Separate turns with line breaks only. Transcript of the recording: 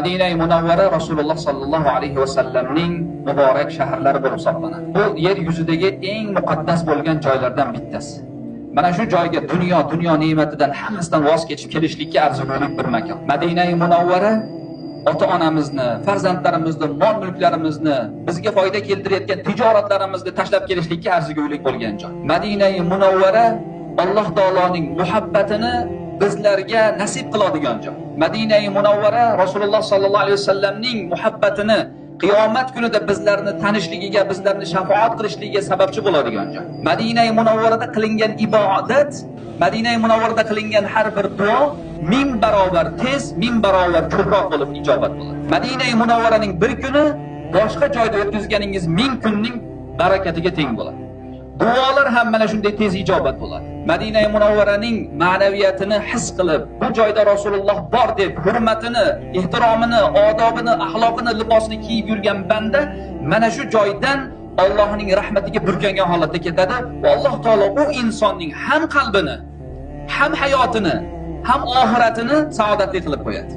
Madina-i Munawvara Rasululloh sallallohu alayhi va sallamning muborak shaharlari bo'lib hisoblanadi. Bu yer yuzidagi eng muqaddas bo'lgan joylardan bittasi. Mana shu joyga dunyo ne'matidan hammasidan voz kechib kelishlikka arzigulik bir makon. Madina-i Munawvara ota-onamizni, farzandlarimizni, mol-mulklarimizni, bizga foyda keltirayotgan tijoratlarimizni tashlab kelishlikka arzigulik bo'lgan joy. Madina-i Munawvara Alloh taoloning muhabbatini bizlarga nasib qiladigan joy. Madina-i Munawvara Rasululloh sallallohu alayhi vasallamning muhabbatini qiyomat kunida bizlarni tanishligiga, bizlarni shafaat qilishligiga sababchi bo'ladigan joy. Madina-i Munawvarada qilingan ibodat, Madina-i Munawvarada qilingan har bir duo 1000 barobar tez, 1000 barobar ko'proq bo'lib ijobat bo'ladi. Madina-i Munawvaraning bir kuni boshqa joyda o'tkazganingiz 1000 kunning barakatiga teng bo'ladi. Duolar ham mana shunday tez ijobat bo'ladi. Madina-i Munawvaraning ma'naviyatini his qilib, bu joyda Rasululloh bor deb hurmatini, ehtiromini, odobini, axloqini, libosini kiyib yurgan banda mana shu joydan Allohning rahmatiga burkangan holatda ketadi va Alloh taolo u insonning ham qalbini, ham hayotini, ham oxiratini saodatli qilib qo'yadi.